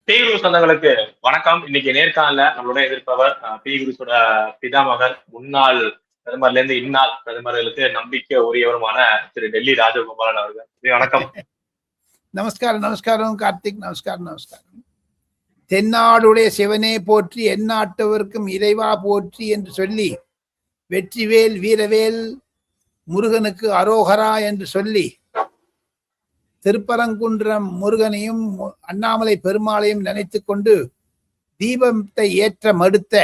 குரு சொந்தங்களுக்கு வணக்கம். இன்னைக்கு நேர்காணல நம்மளோட எதிர்ப்பவர் குருசோட பிதாமகர், முன்னாள் பிரதமர்ல இருந்து இந்நாள் பிரதமர்களுக்கு நம்பிக்கை உரியவருமான திரு டெல்லி ராஜகோபாலன் அவர்கள். வணக்கம். நமஸ்காரம். நமஸ்காரம் கார்த்திக். நமஸ்காரம். நமஸ்காரம். தென்னாடுடைய சிவனே போற்றி, எந்நாட்டவர்க்கும் இறைவா போற்றி என்று சொல்லி, வெற்றிவேல் வீரவேல் முருகனுக்கு அரோகரா என்று சொல்லி, திருப்பரங்குன்றம் முருகனையும் அண்ணாமலை பெருமாளையும் நினைத்து கொண்டு தீபத்தை ஏற்ற மறுத்த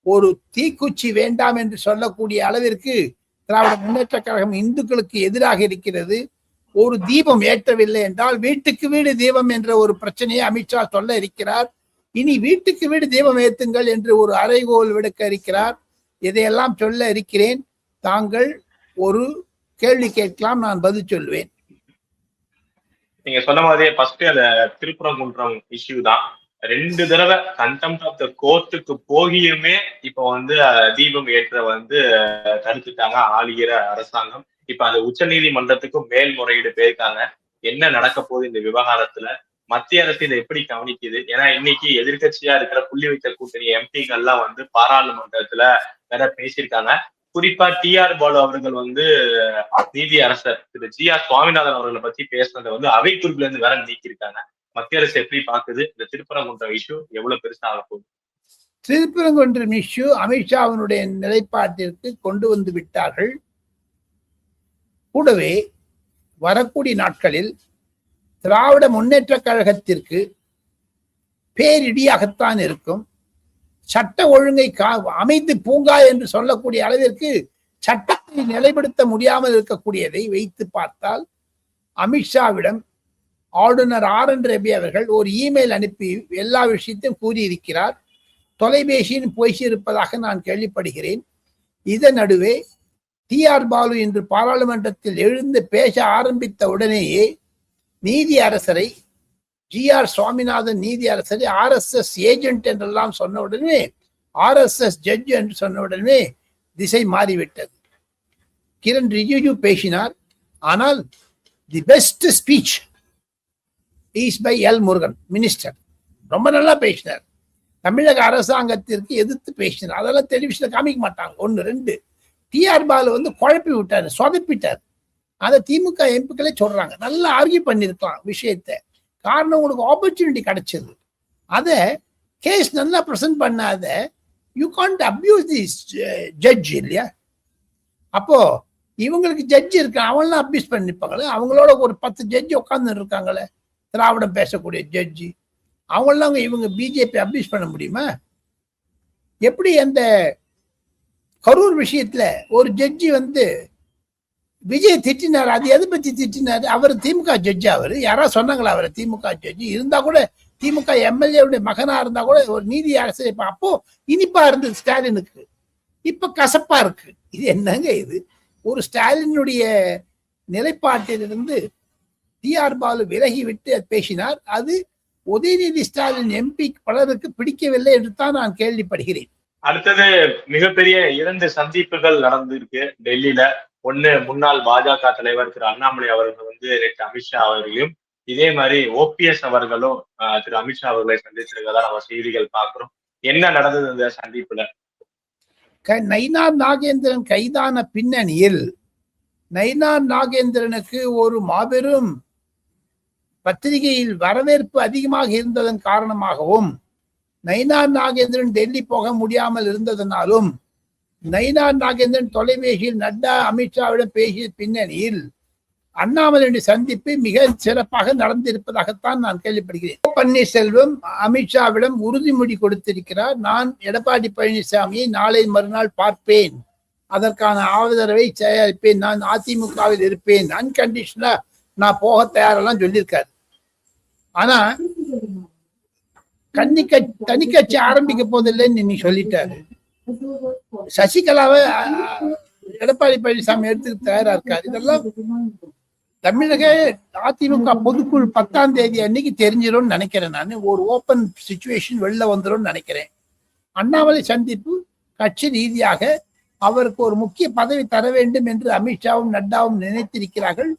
ஒரு தீக்குச்சி வேண்டாம் என்று சொல்லக்கூடிய அளவிற்கு திராவிட முன்னேற்ற கழகம் இந்துக்களுக்கு எதிராக இருக்கிறது. ஒரு தீபம் ஏற்றவில்லை என்றால் வீட்டுக்கு வீடு தீபம் என்ற ஒரு பிரச்சனையை அமித்ஷா சொல்ல இருக்கிறார். இனி வீட்டுக்கு வீடு தீபம் ஏத்துங்கள் என்று ஒரு அறைகோல் விடுக்க இருக்கிறார். இதையெல்லாம் சொல்ல இருக்கிறேன். தாங்கள் ஒரு கேள்வி கேட்கலாம், நான் பதில் சொல்லுவேன். நீங்க சொன்ன மாதிரியே ஃபர்ஸ்ட் அந்த திருப்பரங்குன்றம் இஷ்யூ தான். 2 தடவை கண்டெம்ட் ஆஃப் த கோர்ட்டுக்கு போகியுமே இப்ப தீபம் ஏற்ற தடுத்துட்டாங்க ஆளுகிற அரசாங்கம். இப்ப அது உச்ச நீதிமன்றத்துக்கும் மேல்முறையீடு போயிருக்காங்க. என்ன நடக்க போகுது இந்த விவகாரத்துல? மத்திய அரசு இதை எப்படி கவனிக்குது? ஏன்னா இன்னைக்கு எதிர்கட்சியா இருக்கிற புள்ளி வைத்த கூட்டணி எம்பிகள்லாம் பாராளுமன்றத்துல வேற பேசியிருக்காங்க. குறிப்பா டிஆர் பாலு அவர்கள் நீதி அரசர் திரு ஜி.ஆர். சுவாமிநாதன் அவர்களை பத்தி பேசுனதை அவை குறிப்புல இருந்து வேற நீக்கியிருக்காங்க. மத்திய அரசு எப்படி பாக்குது? இந்த திருப்பரங்குன்றம் இஷ்யூ எவ்வளவு பெருசா ஆக போகுது? திருப்பரங்குன்றம் இஷ்யூ அமித்ஷாவினுடைய நிலைப்பாட்டிற்கு கொண்டு வந்து விட்டார்கள். கூடவே வரக்கூடிய நாட்களில் திராவிட முன்னேற்ற கழகத்திற்கு பேரிடியாகத்தான் இருக்கும். சட்ட ஒழுங்கை அமைந்து பூங்கா என்று சொல்லக்கூடிய அளவிற்கு சட்டத்தை நிலைப்படுத்த முடியாமல் இருக்கக்கூடியதை வைத்து பார்த்தால், அமித்ஷாவிடம் ஆளுநர் ஆர்.என். ரவி அவர்கள் ஒரு இமெயில் அனுப்பி எல்லா விஷயத்தையும் கூறியிருக்கிறார். தொலைபேசியின் பேசியிருப்பதாக நான் கேள்விப்படுகிறேன். இதன் நடுவே டிஆர் பாலு இன்று பாராளுமன்றத்தில் எழுந்து பேச ஆரம்பித்த உடனேயே நீதி அரசரை, ஜி.ஆர். சுவாமிநாதன் நீதி அரசரை RSS ஏஜென்ட் என்றெல்லாம் சொன்ன உடனே, RSS ஜட்ஜ் என்று சொன்ன உடனே திசை மாறிவிட்டது. கிரண் ரிஜிஜு பேசினார். ஆனால் the best speech is by L Murugan minister. ரொம்ப நல்லா பேசினார். தமிழக அரசாங்கத்திற்கு எதிர்த்து பேசினார். அதெல்லாம் டெலிவிஷன்ல காமிக்க மாட்டாங்க. 1 2 டிஆர் பாலு குழப்பி விட்டாரு, சொதப்பிட்டார். அதை திமுக எம்பிக்களே சொல்றாங்க. நல்லா ஆர்கியூ பண்ணிருக்கலாம் விஷயத்தை. காரணம், உங்களுக்கு ஆப்பர்ச்சுனிட்டி கிடைச்சது. அதை கேஸ் நல்லா ப்ரெசென்ட் பண்ணாத you can't abuse this judge இல்லையா? அப்போ இவங்களுக்கு ஜட்ஜ் இருக்கு, அவங்களாம் அப்யூஸ் பண்ணிப்பாங்களே. அவங்களோட ஒரு 10 ஜட்ஜி உட்கார்ந்து இருக்காங்களே, திராவிடம் பேசக்கூடிய ஜட்ஜி. அவங்களாம் இவங்க பிஜேபி அப்யூஸ் பண்ண முடியுமா? எப்படி அந்த கரூர் விஷயத்துல ஒரு ஜட்ஜி விஜய் திட்டினார். அது எதை பத்தி திட்டினாரு? அவர் திமுக ஜட்ஜி. அவரு யாராவது சொன்னாங்களா அவரை திமுக ஜட்ஜி? இருந்தா கூட திமுக எம்எல்ஏவுடைய மகனா இருந்தா கூட ஒரு நீதி அரசு அப்போ இனிப்பா இருந்தது ஸ்டாலினுக்கு, இப்ப கசப்பா இருக்கு. இது என்னங்க இது? ஒரு ஸ்டாலினுடைய நிலைப்பாட்டிலிருந்து டிஆர் பாலு விலகி விட்டு பேசினார். அது உதயநிதி ஸ்டாலின் எம்பி பலருக்கு பிடிக்கவில்லை என்று தான் நான் கேள்விப்படுகிறேன். அடுத்தது மிகப்பெரிய 2 சந்திப்புகள் நடந்திருக்கு டெல்லியில. ஒண்ணு, முன்னாள் பாஜக தலைவர் திரு அண்ணாமலை அவர்கள் நேற்று அமித்ஷா அவர்களையும், இதே மாதிரி ஓபிஎஸ் அவர்களும் திரு அமித்ஷா அவர்களை சந்திச்சிருக்கதா நம்ம செய்திகள் பார்க்கிறோம். என்ன நடந்தது இந்த சந்திப்புல? நயினார் நாகேந்திரன் கைதான பின்னணியில் நயினார் நாகேந்திரனுக்கு ஒரு மாபெரும் பத்திரிகையில் வரவேற்பு அதிகமாக இருந்ததன் காரணமாகவும், நயினார் நாகேந்திரன் டெல்லி போக முடியாமல் இருந்ததனாலும், நயினார் நாகேந்திரன் தொலைபேசியில் நட்டா அமித்ஷாவிடம் பேசிய பின்னணியில் அண்ணாமலையுடைய சந்திப்பு மிக சிறப்பாக நடந்திருப்பதாகத்தான் நான் கேள்விப்படுகிறேன். பன்னீர்செல்வம் அமித்ஷாவிடம் உறுதிமொழி கொடுத்திருக்கிறார். நான் எடப்பாடி பழனிசாமியை நாளை மறுநாள் பார்ப்பேன், அதற்கான ஆதரவை தயாரிப்பேன், நான் அதிமுகவில் இருப்பேன், அன்கண்டிஷனலா நான் போக தயாரெல்லாம் சொல்லியிருக்காரு. ஆனா தனி கட்சி ஆரம்பிக்க போதில்லைன்னு நீ சொல்லிட்டாரு. சசிகலாவை எடப்பாடி பழனிசாமி எடுத்துக்க தயாரா இருக்காரு. இதெல்லாம் தமிழக அதிமுக பொதுக்குழு 10ஆம் தேதி அன்னைக்கு தெரிஞ்சிடும் நினைக்கிறேன். நான் ஒரு ஓப்பன் சிச்சுவேஷன் வெளில வந்துடும் நினைக்கிறேன். அண்ணாமலை சந்திப்பு கட்சி ரீதியாக அவருக்கு ஒரு முக்கிய பதவி தர வேண்டும் என்று அமித்ஷாவும் நட்டாவும் நினைத்திருக்கிறார்கள்.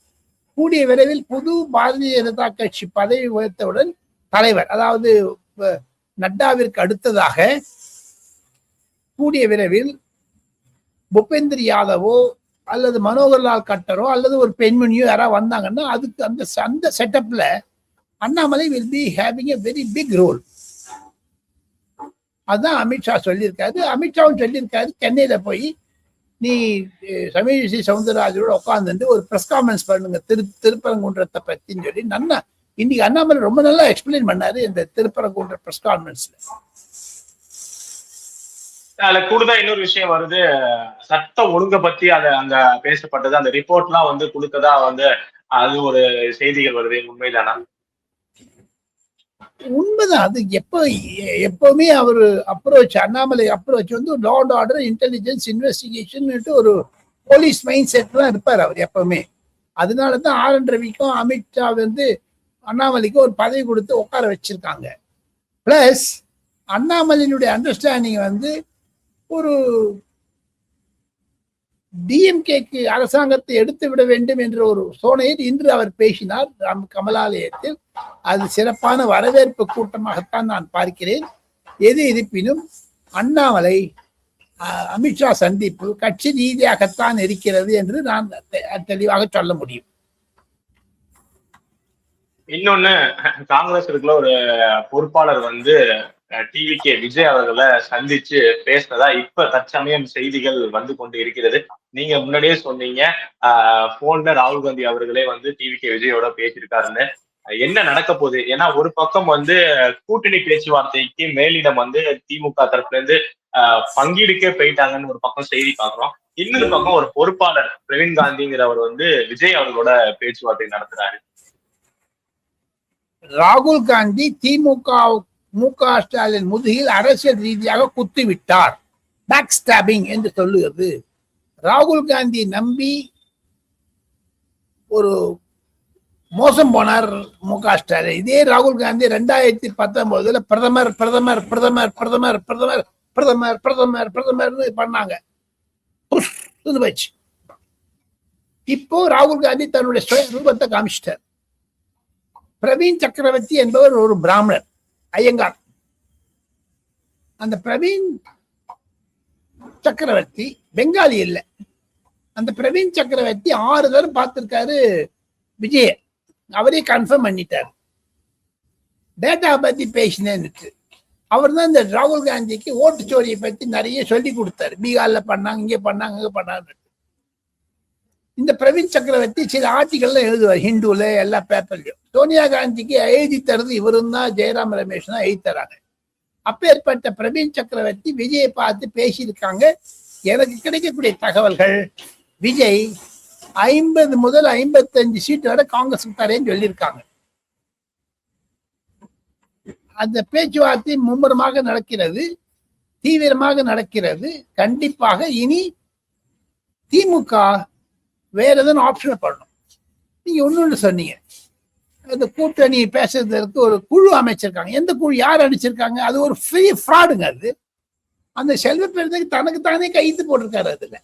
கூடிய விரைவில் புது பாரதிய ஜனதா கட்சி பதவி உயர்த்தவுடன் தலைவர், அதாவது நட்டாவிற்கு அடுத்ததாக கூடிய விரைவில் பூபேந்தர் யாதவோ அல்லது மனோகர்லால் கட்டரோ அல்லது ஒரு பெண்மணியோ யாராவது வந்தாங்கன்னா அதுக்கு அந்த செட்டப்ல Annamalai will be having a very big role. அதுதான் அமித்ஷா சொல்லியிருக்காரு. அமித்ஷாவும் சொல்லியிருக்காரு, சென்னையில போய் நீ தமிழிசை சவுந்தரராஜனோட உட்கார்ந்து ஒரு பிரஸ் கான்ஃபரன்ஸ் பண்ணுங்க திருப்பரங்குன்றத்தை பத்தின்னு சொல்லி நல்லா இன்னைக்கு அண்ணாமலை ரொம்ப நல்லா எக்ஸ்பிளைன் பண்ணாரு இந்த திருப்பரங்குன்ற பிரஸ் கான்ஃபரன்ஸ்ல. அதுல கூடுதலா இன்னொரு விஷயம் வருது, சட்ட ஒழுங்க பத்தி அங்க பேசப்பட்டது, அந்த ரிப்போர்ட்லாம் வந்து கொடுக்கதா வந்து அது ஒரு செய்திகள் வருது, உண்மைதானா? உண்மைதான். அது எப்பவுமே அவரு அண்ணாமலை அப்ரோச் வந்து law and order, intelligence, investigation ஒரு போலீஸ் மைண்ட் செட் தான் இருப்பார் அவர் எப்பவுமே. அதனாலதான் ஆர்.என். ரவிக்கும் அமித்ஷா வந்து அண்ணாமலைக்கும் ஒரு பதவி கொடுத்து உட்கார வச்சிருக்காங்க. பிளஸ் அண்ணாமலையினுடைய அண்டர்ஸ்டாண்டிங் வந்து ஒரு டிஎம்கேக்கு அரசாங்கத்தை எடுத்து விட வேண்டும் என்ற ஒரு சோனையில் இன்று அவர் பேசினார் கமலாலயத்தில். அது சிறப்பான வரவேற்பு கூட்டமாகத்தான் நான் பார்க்கிறேன். எது இருப்பினும் அண்ணாமலை அமித்ஷா சந்திப்பு கட்சி ரீதியாகத்தான் இருக்கிறது என்று நான் தெளிவாக சொல்ல முடியும். இன்னொன்னு, காங்கிரஸ் இருக்கிற ஒரு பொறுப்பாளர் வந்து டிவிகே விஜய் அவர்களை சந்திச்சு பேசினதா இப்ப தற்சமயம் செய்திகள் வந்து கொண்டு இருக்கிறது. நீங்க முன்னாடியே சொன்னீங்க போன்ல ராகுல் காந்தி அவர்களே வந்து டிவிகே விஜயோட பேசியிருக்காருன்னு. என்ன நடக்க போகுது? ஏன்னா ஒரு பக்கம் வந்து கூட்டணி பேச்சுவார்த்தைக்கு மேலிடம் வந்து திமுக தரப்புல இருந்து பங்கீடுக்கே போயிட்டாங்கன்னு ஒரு பக்கம் செய்தி பார்க்கிறோம். இன்னொரு பக்கம் ஒரு பொறுப்பாளர் பிரவீன் காந்திங்கிறவர் வந்து விஜய் அவர்களோட பேச்சுவார்த்தை நடத்துறாரு. ராகுல் காந்தி மு.க. ஸ்டாலின் முதுகில் அரசியல் ரீதியாக குத்திவிட்டார், பேக் ஸ்டாபிங் என்று சொல்லுகிறது. ராகுல் காந்தி நம்பி ஒரு மோசம் போனார் மு.க. ஸ்டாலின். இதே ராகுல் காந்தி 2019 பிரதமர் பிரதமர் பிரதமர் பிரதமர் பிரதமர் பிரதமர் பிரதமர் பிரதமர்னு பண்ணாங்க. இப்போ ராகுல் காந்தி தன்னுடைய சுய ரூபத்தை காமிச்சிட்டார். பிரவீன் சக்கரவர்த்தி என்பவர் ஒரு பிராமணர், ஐயங்கார். அந்த பிரவீன் சக்கரவர்த்தி பெங்காலி இல்லை. அந்த பிரவீன் சக்கரவர்த்தி 6 தடவை பார்த்திருக்காரு விஜய. அவரே கன்ஃபார்ம் பண்ணிட்டார். டேட்டா பத்தி பேசினேன்னு அவர் தான் இந்த ராகுல் காந்திக்கு ஓட்டுச்சோரியை பத்தி நிறைய சொல்லி கொடுத்தாரு. பீகார்ல பண்ணாங்க, இங்கே பண்ணாங்க, அங்க பண்ணாங்க. இந்த பிரவீன் சக்கரவர்த்தி சில ஆர்டிகல்லாம் எழுதுவார் ஹிந்துல எல்லா பேப்பர்லயும். சோனியா காந்திக்கு எழுதி தருது இவரும் தான், ஜெயராம் ரமேஷ் தான் எழுதி தராங்க. அப்பேற்பட்ட பிரவீன் சக்கரவர்த்தி விஜயை பார்த்து பேசியிருக்காங்க. எனக்கு கிடைக்கக்கூடிய தகவல்கள், விஜய் 50 முதல் 55 சீட்டு வரை காங்கிரஸ் தரேன்னு சொல்லியிருக்காங்க. அந்த பேச்சுவார்த்தை மும்முரமாக நடக்கிறது, தீவிரமாக நடக்கிறது. கண்டிப்பாக இனி திமுக வேற எதுவும் ஆப்ஷனை பண்ணணும். நீங்க ஒண்ணு சொன்னீங்க, அந்த கூட்டணி பேசுறதுக்கு ஒரு குழு அமைச்சிருக்காங்க. எந்த குழு, யார் அடிச்சிருக்காங்க? அது ஒரு ஃப்ரீ ஃப்ராடுங்க. அது அந்த செல்வ பெருந்தக்கு தனக்கு தானே கைது போட்டிருக்காரு. அதுல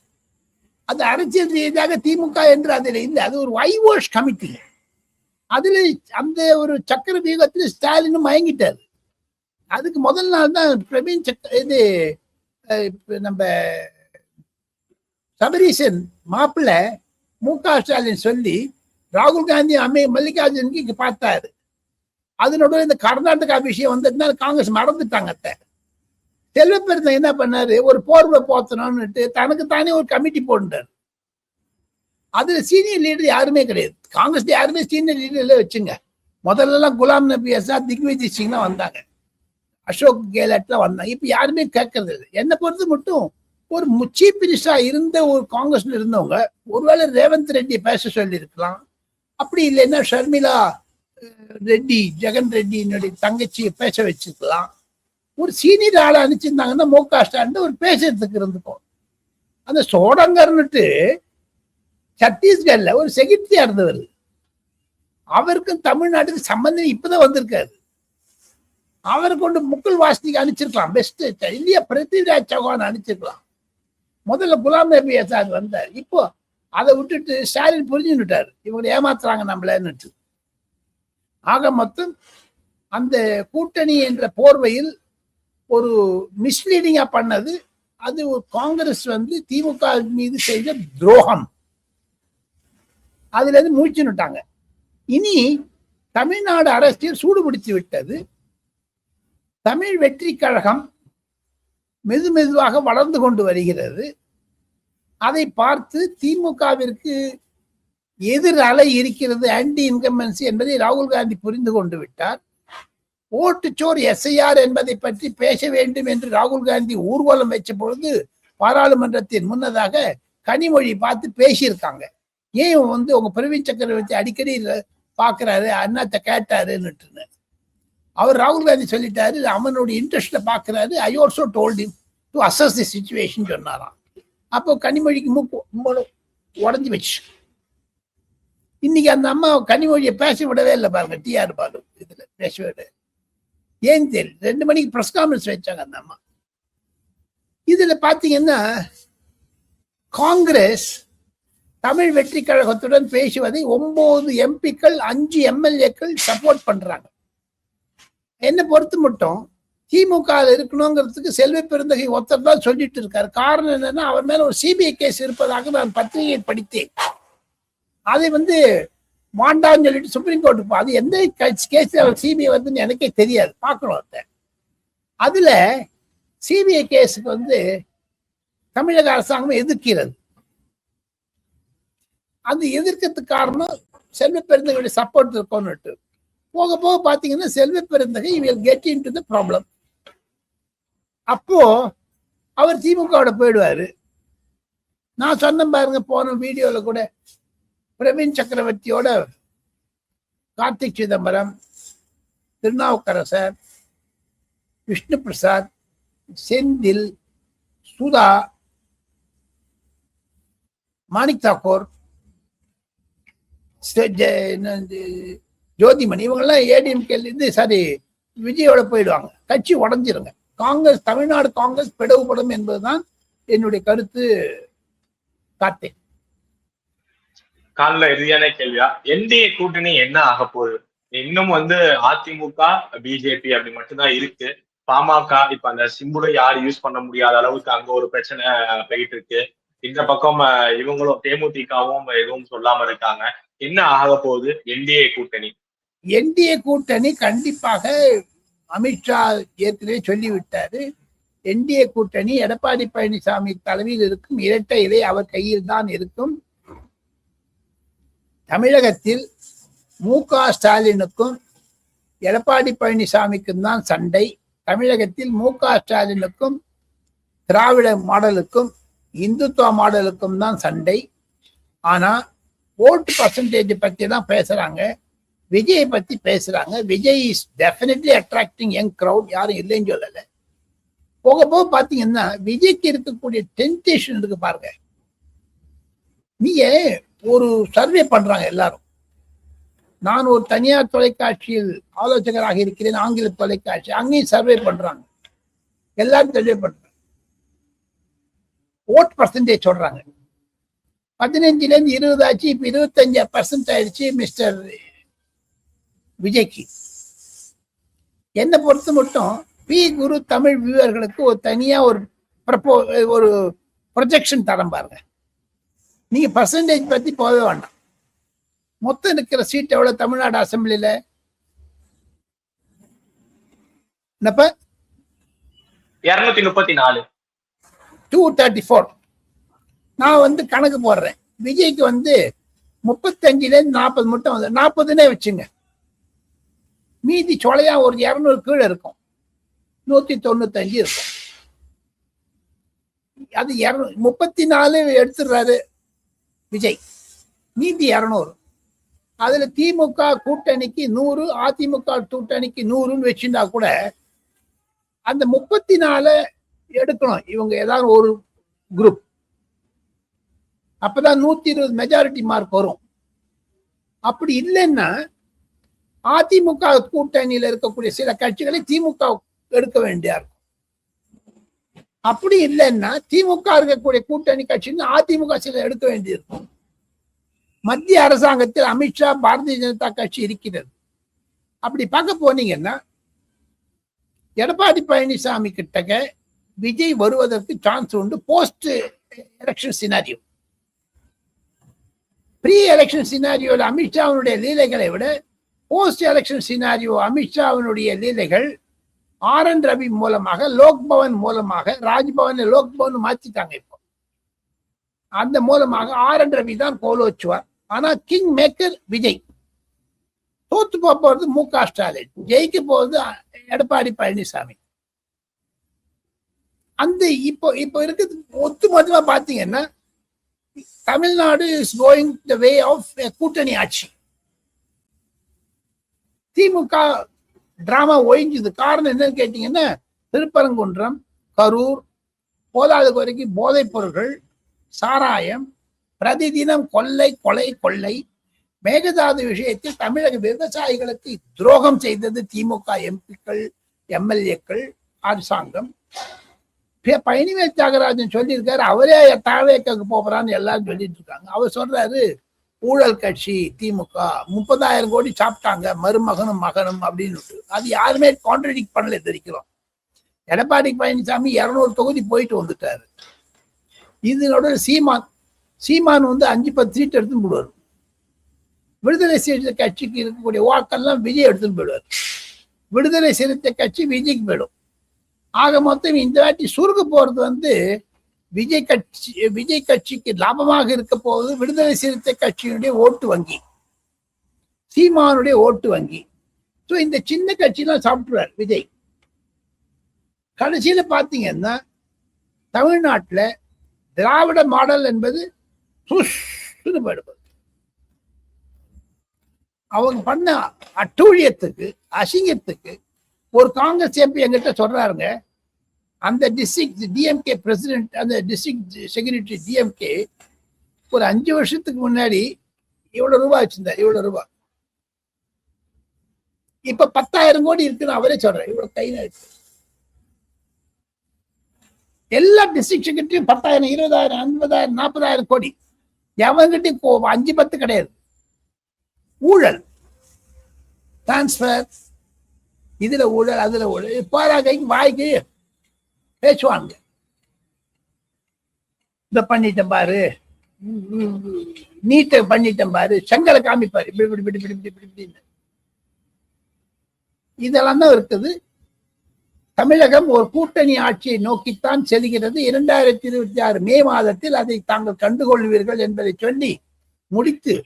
அது அரசியல் ரீதியாக திமுக என்று அதுல இல்லை. அது ஒரு வைவாஷ் கமிட்டி. அதுல அந்த ஒரு சக்கர வியூகத்தில் ஸ்டாலினும் மயங்கிட்டாரு. அதுக்கு முதல் நாள் தான் பிரவீன் இது நம்ம சபரீசன் மாப்பிள்ள மு.க. ஸ்டாலின் சொல்லி ராகுல் காந்தி மல்லிகார்ஜுனுக்கு பார்த்தாரு. அதனோட இந்த கர்நாடகா விஷயம் வந்ததுனால காங்கிரஸ் மறந்துட்டாங்க. செல்வ பெருந்தன் என்ன பண்ணாரு, ஒரு போர்வை போத்தணும்னுட்டு தனக்கு தானே ஒரு கமிட்டி போட்டாரு. அதுல சீனியர் லீடர் யாருமே கிடையாது. காங்கிரஸ் யாருமே சீனியர் லீடர்ல வச்சுங்க. முதல்ல எல்லாம் குலாம் நபி ஆசாத், திக்விஜய் சிங் வந்தாங்க, அசோக் கெலாட்லாம் வந்தாங்க. இப்ப யாருமே கேட்கறது இல்லை. என்னை பொறுத்து மட்டும் ஒரு சீஃப் மினிஸ்டரா இருந்த ஒரு காங்கிரஸ்ல இருந்தவங்க ஒருவேளை ரேவந்த் ரெட்டி பேச சொல்லி இருக்கலாம். அப்படி இல்லைன்னா ஷர்மிளா ரெட்டி, ஜெகன் ரெட்டியினுடைய தங்கச்சியை பேச வச்சிருக்கலாம். ஒரு சீனியர் ஆளை அனுப்பிச்சிருந்தாங்கன்னா மு.க. ஸ்டாலின் ஒரு பேசுறதுக்கு இருந்துக்கும். அந்த சோடங்கர்னுட்டு சத்தீஸ்கர்ல ஒரு செக்ரட்டரியா இருந்தவர், அவருக்கும் தமிழ்நாட்டுக்கு சம்பந்தம் இப்பதான் வந்திருக்காரு. அவரை கொண்டு முக்குல் வாஸ்னிக்கு அனுப்பிச்சிருக்கலாம், பெஸ்ட் இல்லையா பிருத்திவிராஜ் சௌஹான் அனுப்பிச்சிருக்கலாம். முதல்ல குலாம் நபி ஆசாத் வந்தார். இப்போ அதை விட்டுட்டு ஸ்டாலின் புரிஞ்சுட்டாரு, இவங்க ஏமாத்துறாங்க நம்மளன்னு. ஆக மொத்தம் அந்த கூட்டணி என்ற போர்வையில் ஒரு மிஸ்லீடிங்கா பண்ணது. அது ஒரு காங்கிரஸ் திமுக மீது செய்த துரோகம். அதுல இருந்து மூச்சுட்டாங்க. இனி தமிழ்நாடு அரசியல் சூடுபிடித்து விட்டது. தமிழ் வெற்றி கழகம் மெதுவாக வளர்ந்து கொண்டு வருகிறது. அதை பார்த்து திமுகவிற்கு எதிர் அலை இருக்கிறது, ஆன்டி இன்கம்பன்சி என்பதை ராகுல் காந்தி புரிந்து கொண்டு விட்டார். ஓட்டுச்சோர் எஸ்ஐஆர் என்பதை பற்றி பேச வேண்டும் என்று ராகுல் காந்தி ஊர்வலம் வச்ச பொழுது பாராளுமன்றத்தின் முன்னதாக கனிமொழி பார்த்து பேசியிருக்காங்க. ஏன் உங்க பிரவீன் சக்கரவர்த்தி அடிக்கடி பாக்குறாரு, அண்ணாத்த கேட்டாருன்னு. அவர் ராகுல் காந்தி சொல்லிட்டாரு, அவனுடைய இன்ட்ரெஸ்ட்ல பாக்குறாரு. I also told him to assess the situation சொன்னாராம். அப்போ கனிமொழிக்கு மூக்கு உடஞ்சி வச்சு இன்னைக்கு அந்த அம்மா கனிமொழியை பேச விடவே இல்லை பாருங்க. டிஆர் பாலு இதுல பேசவே இல்லை. ஏன் தெரியல. 2 மணிக்கு பிரஸ் கான்ஃபரன்ஸ் வச்சாங்க அந்த அம்மா. இதுல பாத்தீங்கன்னா காங்கிரஸ் தமிழ் வெற்றி கழகத்துடன் பேசுவதை 9 எம்பிக்கள் 5 எம்எல்ஏக்கள் சப்போர்ட் பண்றாங்க. என்ன பொறுத்து மட்டும் திமுக இருக்கணுங்கிறதுக்கு செல்வ பெருந்தகை ஒருத்தர் தான் சொல்லிட்டு இருக்காரு. காரணம் என்னன்னா, அவர் மேல ஒரு சிபிஐ கேஸ் இருப்பதாக நான் பத்திரிகை படித்தேன். அதை வாண்டான்னு சொல்லிட்டு சுப்ரீம் கோர்ட்டு, அது எந்த கேஸ் சிபிஐ வருதுன்னு எனக்கே தெரியாது, பார்க்கணும். அதுல சிபிஐ கேஸுக்கு தமிழக அரசாங்கம் எதிர்க்கிறது. அது எதிர்க்கிறதுக்கு காரணம் செல்வ பெருந்தகையுடைய சப்போர்ட் இருக்கும்னுட்டு. போக போக பாத்தீங்கன்னா Selva Perunthagai will get into the problem. அப்போ அவர் திமுகவோட போயிடுவாரு. நான் சொன்ன பாருங்க, போன வீடியோல கூட பிரவீன் சக்கரவர்த்தியோட கார்த்திக் சிதம்பரம், திருநாவுக்கரசர், விஷ்ணு பிரசாத், செந்தில், சுதா, மாணிக் தாக்கூர், ஜோதிமணி, இவங்கெல்லாம் ஏடிஎம்கே சரி விஜயோட போயிடுவாங்க. கட்சி உடஞ்சிருங்க. காங்கிரஸ், தமிழ்நாடு காங்கிரஸ் பிளவுபடும் என்பதுதான் என்னுடைய கருத்து. கார்த்திக், காலைல இறுதியான கேள்வியா, என்டிஏ கூட்டணி என்ன ஆக போகுது? இன்னும் அதிமுக பிஜேபி அப்படி மட்டும்தான் இருக்கு. பாமக இப்ப அந்த சிம்புலை யாரும் யூஸ் பண்ண முடியாத அளவுக்கு அங்க ஒரு பிரச்சனை போயிட்டு இருக்கு. இந்த பக்கம் இவங்களும் தேமுதிகவும் எதுவும் சொல்லாம இருக்காங்க. என்ன ஆக போகுது என்டிஏ கூட்டணி? என்டிஏ கூட்டணி கண்டிப்பாக அமித்ஷா ஏற்கனவே சொல்லிவிட்டாரு. என்டிஏ கூட்டணி எடப்பாடி பழனிசாமி தலைமையில் இருக்கும். இரட்டை இலை அவர் கையில் தான் இருக்கும். தமிழகத்தில் மு.க. ஸ்டாலினுக்கும் எடப்பாடி பழனிசாமிக்கும் தான் சண்டை. தமிழகத்தில் மு.க. ஸ்டாலினுக்கும் திராவிட மாடலுக்கும் இந்துத்துவ மாடலுக்கும் தான் சண்டை. ஆனா ஓட்டு பர்சன்டேஜ் பத்தி தான் பேசுறாங்க, விஜயை பத்தி பேசுறாங்க. Vijay is definitely attracting young crowd, யாரும் இல்லைன்னு சொல்லல. போக போக பாத்தீங்கன்னா விஜய்க்கு இருக்கக்கூடிய டெம்டேஷன் இருக்கு பாருங்க. நீங்க ஒரு சர்வே பண்றாங்க எல்லாரும். நான் ஒரு தனியார் தொலைக்காட்சியில் ஆலோசகராக இருக்கிறேன், ஆங்கில தொலைக்காட்சி, அங்கேயும் சர்வே பண்றாங்க. எல்லாரும் சர்வே பண்றாங்க. ஓட் பர்சன்டேஜ் சொல்றாங்க. 15ல இருந்து 20 ஆச்சு, இப்ப 25% ஆயிடுச்சு மிஸ்டர் விஜய்க்கு. என்னை பொறுத்த மட்டும் பி குரு தமிழ் வியூவர்களுக்கு ஒரு தனியா ஒரு ப்ரொஜெக்ஷன் தரம் பாருங்க. நீங்க பர்சன்டேஜ் பத்தி போகவே வேண்டாம். மொத்தம் இருக்கிற சீட் எவ்வளவு தமிழ்நாடு அசம்பிளில? 234, 234. நான் கணக்கு போடுறேன். விஜய்க்கு 35ல இருந்து 40 மட்டும் 40ன்னே வச்சுங்க. மீதி சொலையா ஒரு 200 கீழே இருக்கும், 195 இருக்கும். அது 34 எடுத்துடுறாரு விஜய், மீதி 200. அதுல திமுக கூட்டணிக்கு 100, அதிமுக கூட்டணிக்கு 100ன்னு வச்சிருந்தா கூட அந்த 34 எடுக்கணும் இவங்க ஏதாவது ஒரு குரூப். அப்பதான் 120 மெஜாரிட்டி மார்க் வரும். அப்படி இல்லைன்னா அதிமுக கூட்டணியில இருக்கக்கூடிய சில கட்சிகளை திமுக எடுக்க வேண்டியா இருக்கும். அப்படி இல்லைன்னா திமுக இருக்கக்கூடிய கூட்டணி கட்சின்னு அதிமுக சில எடுக்க வேண்டியிருக்கும். மத்திய அரசாங்கத்தில் அமித்ஷா பாரதிய ஜனதா கட்சி இருக்கிறது. அப்படி பார்க்க போனீங்கன்னா எடப்பாடி பழனிசாமி கிட்டக்க விஜய் வருவதற்கு சான்ஸ் உண்டு. Post election scenario, pre election சினாரியோல அமித்ஷாவினுடைய லீலைகளை விட போஸ்ட் எலெக்ஷன் சினாரியோ அமித்ஷாவினுடைய லீலைகள் RN ரவி மூலமாக, லோக்பவன் மூலமாக, ராஜ்பவன் லோக்பவன் மாத்திட்டாங்க. இப்போ அந்த மூலமாக RN ரவி தான் கோலோச்சுவார். ஆனா கிங் மேக்கர் விஜய். தோத்து போறது MK ஸ்டாலின், ஜெயிக்க போறது எடப்பாடி பழனிசாமி. அந்த இப்போ இப்போ இருக்குது ஒத்துமொத்தமா பாத்தீங்கன்னா Tamil Nadu is going the way of கூட்டணி ஆட்சி. திமுக டிராமா ஒழிஞ்சது. காரணம் என்னன்னு கேட்டீங்கன்னா திருப்பரங்குன்றம், கரூர், போதாத வரைக்கும் போதைப் பொருட்கள், சாராயம், பிரதிதினம் கொள்ளை கொலை கொள்ளை. மேகதாது விஷயத்தில் தமிழக விவசாயிகளுக்கு துரோகம் செய்தது திமுக எம்பிக்கள், MLAக்கள், அரசாங்கம். பழனிவேல் தியாகராஜன் சொல்லியிருக்காரு, அவரே தாவேக்கு போறான்னு எல்லாரும் சொல்லிட்டு இருக்காங்க. அவர் சொல்றாரு ஊழல் கட்சி திமுக, 30,000 கோடி சாப்பிட்டாங்க மருமகனும் மகனும் அப்படின்னு. அது யாருமே கான்ட்ரடிக்ட் பண்ணல தெரிவிக்கிறோம். எடப்பாடி பழனிசாமி 200 தொகுதி போயிட்டு வந்துட்டாரு. இதனோட சீமான் வந்து 5-10 சீட் எடுத்துன்னு போடுவார். விடுதலை சிறுத்தை கட்சிக்கு இருக்கக்கூடிய வாக்கெல்லாம் விஜய் எடுத்துன்னு போயிடுவார். விடுதலை சிறுத்தை கட்சி விஜய்க்கு போயிடும். ஆக மொத்தம் இந்த வாட்டி சுருக்க போறது வந்து விஜய் கட்சிக்கு லாபமாக இருக்க போவது விடுதலை சிறுத்தை கட்சியினுடைய ஓட்டு வங்கி, சீமானுடைய ஓட்டு வங்கி. ஸோ இந்த சின்ன கட்சியெல்லாம் சாப்பிட்டுருவார் விஜய். கடைசியில பாத்தீங்கன்னா தமிழ்நாட்டுல திராவிட மாடல் என்பது போயிடுவது. அவங்க பண்ண அட்டூழியத்துக்கு, அசிங்கத்துக்கு ஒரு காங்கிரஸ் எம்பி என்கிட்ட சொல்றாருங்க, அந்த டிஸ்ட்ரிக்ட் DMK பிரசிடென்ட், அந்த டிஸ்ட்ரிக்ட் செக்ரட்டரி DMK ஒரு 5 வருஷத்துக்கு முன்னாடி இவ்வளவு ரூபாய் வச்சிருந்தார். இவ்வளவு ரூபாய் இப்ப 10,000 கோடி இருக்குன்னு அவரே சொல்றாரு. இவ்வளவு கையில இருக்கு. எல்லா டிஸ்ட்ரிக்ட் செக்ரட்டரியும் 10,000, 20,000, 50,000, 40,000 கோடி. எவங்கிட்டையும் 5-10 கிடையாது. ஊழல், டிரான்ஸ்பர், இதுல ஊழல், அதுல ஊழல். பாராகைக்கு வாய்க்கு பேசுவாங்க. இத பண்ணிட்டேன் பாரு, நீட்டை பண்ணிட்டேன் பாரு, செங்கலை காமிப்பாரு, இப்படி. இதெல்லாம் தான் இருக்குது. தமிழகம் ஒரு கூட்டணி ஆட்சியை நோக்கித்தான் செல்கிறது. 2026 மே மாதத்தில் அதை தாங்கள் கண்டுகொள்வீர்கள் என்பதை சொல்லி முடித்து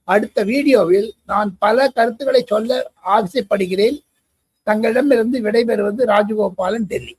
அடுத்த வீடியோவில் நான் பல கருத்துக்களை சொல்ல ஆசைப்படுகிறேன். தங்களிடமிருந்து விடைபெறுவது ராஜகோபாலன், டெல்லி.